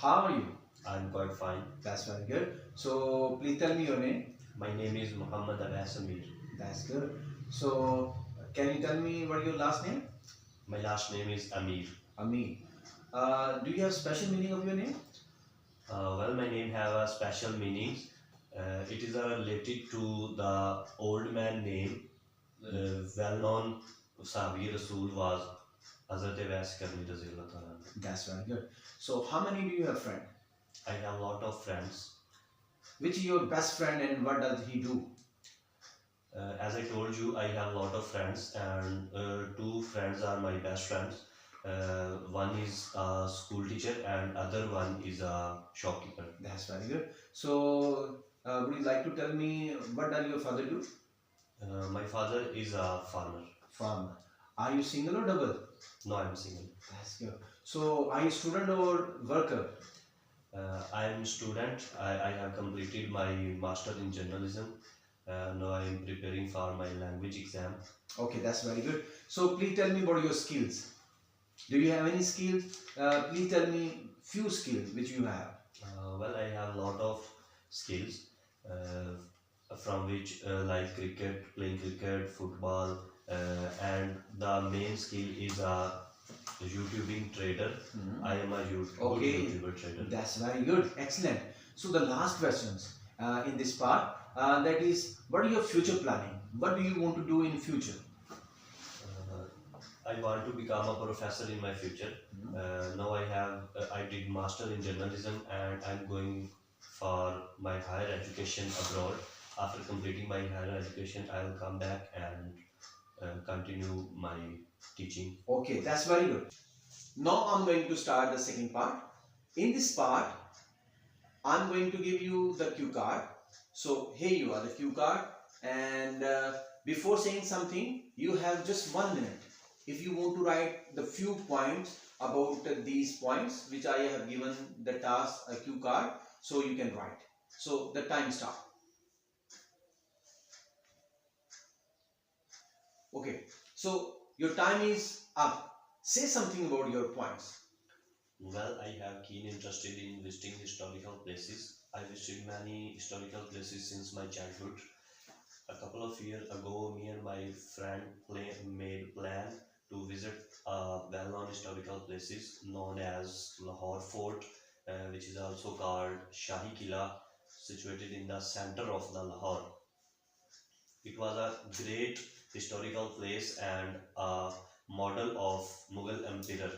How are you? I'm quite fine. That's very good. So please tell me your name. My name is Muhammad Abbas Amir. That's good. So can you tell me what your last name? My last name is Amir. Ami. Do you have special meaning of your name? Well, my name have a special meaning. It is related to the old man name. Well-known Sahabi Rasul was Hazrat Abbas Karni Raziyallahu Ta'ala. That's very good. So how many do you have friend? I have a lot of friends. Which is your best friend and what does he do? As I told you, I have a lot of friends, and two friends are my best friends. One is a school teacher, and other one is a shopkeeper. That's very good. So would you like to tell me what does your father do? My father is a farmer. Farmer. Are you single or double? No, I'm single. That's good. So are you student or worker? I am student. I have completed my master in journalism. Now I am preparing for my language exam. Okay, that's very good. So please tell me about your skills. Do you have any skills? Please tell me few skills which you have. Well, I have a lot of skills, from which like cricket, playing cricket, football, and the main skill is a YouTubing trader. Mhm. I am a Okay. YouTuber trader. That's very good. Excellent. So the last questions in this part, that is, what are your future planning? What do you want to do in future? Uh, I want to become a professor in my future. Now I did master in journalism, and I'm going for my higher education abroad. After completing my higher education, I will come back and continue my teaching. Okay, that's very good. Now I'm going to start the second part. In this part, I'm going to give you the cue card. So here you are, the cue card, and before saying something, you have just 1 minute. If you want to write the few points about these points which I have given the task a cue card, so you can write. So the time start. Okay, so your time is up. Say something about your points. Well, I have keen interest in visiting historical places. I visited many historical places since my childhood. A couple of years ago, me and my friend made plan to visit well-known historical places known as Lahore Fort, which is also called Shahi Kila, situated in the center of the Lahore. It was a great historical place and a model of Mughal emperor.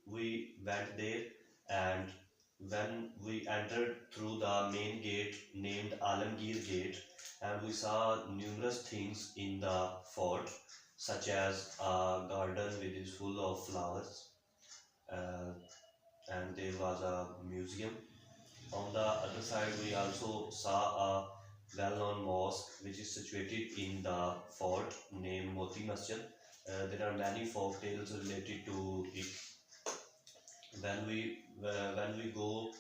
We went there, and when we entered through the main gate named Alamgir Gate, and we saw numerous things in the fort, such as a garden which is full of flowers, uh, and there was a museum. On the other side, we also saw a well-known mosque which is situated in the fort named Moti Masjid. There are many folk tales related to it. When we go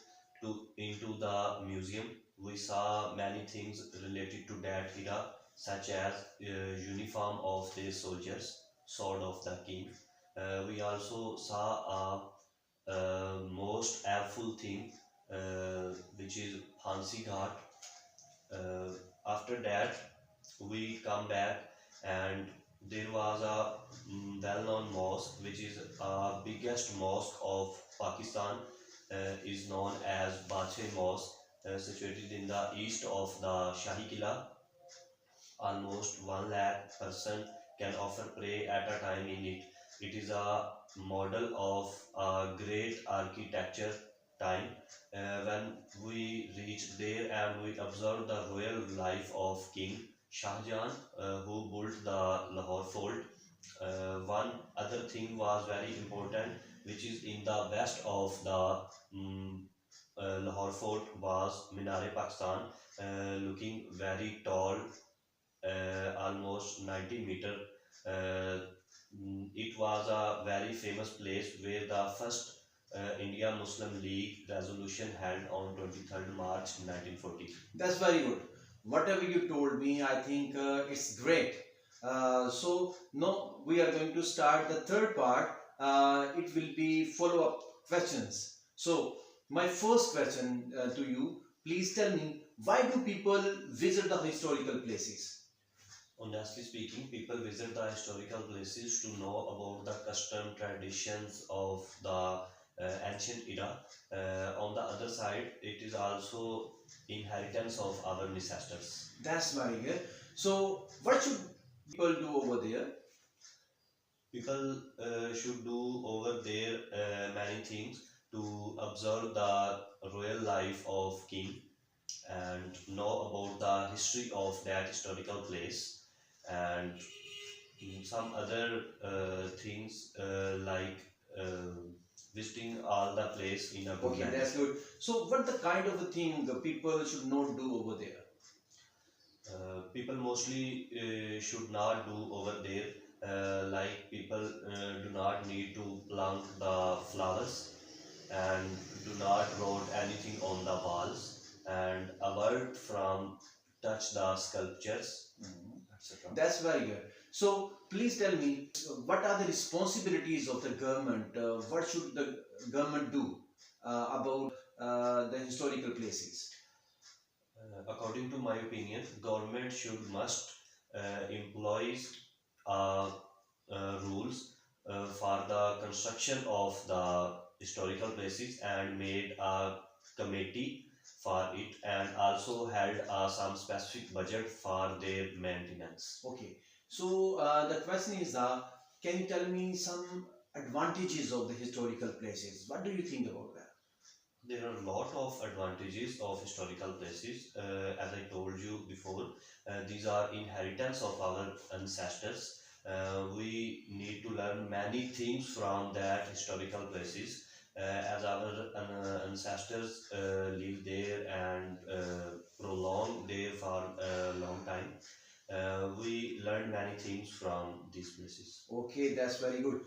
into the museum, we saw many things related to that era, such as uniform of the soldiers, sword of the king. We also saw a most helpful thing, which is Hansi Ghat. Uh, After that, we come back, and there was a well-known mosque which is biggest mosque of Pakistan, is known as Bache Mosque, situated in the east of the Shahi Kila. Almost 1 lakh person can offer pray at a time in it. It is a model of a great architecture time. When we reached there and we observed the royal life of King Shah Jahan, who built the Lahore Fort. One other thing was very important, which is in the west of the Lahore Fort was Minare Pakistan, looking very tall, almost 90 meter. Uh, it was a very famous place where the first India Muslim League resolution held on 23rd March 1940. That's very good. Whatever you told me, I think it's great. So now we are going to start the third part. It will be follow-up questions. So My first question to you, please tell me, why do people visit the historical places? Honestly speaking, people visit the historical places to know about the custom traditions of the ancient era. On the other side, it is also inheritance of our ancestors. That's very good. So, what should people do over there? People should do over there many things to observe the royal life of king and know about the history of that historical place and some other things like uh, visiting all the place in a good Okay, manner. that's good. So, what the kind of a thing the people should not do over there? People mostly should not do over there. Like people do not need to plant the flowers and do not wrote anything on the walls and avoid from touch the sculptures, etc. That's very good. So, please tell me, what are the responsibilities of the government? What should the government do about the historical places? According to my opinion, government should must employs uh, rules for the construction of the historical places and made a committee for it and also held some specific budget for their maintenance. Okay. So, the question is, can you tell me some advantages of the historical places? What do you think about that? There are a lot of advantages of historical places. As I told you before, these are inheritance of our ancestors. We need to learn many things from that historical places. As our ancestors live there and prolong there for a long time, we learn many things from these places. Okay, that's very good.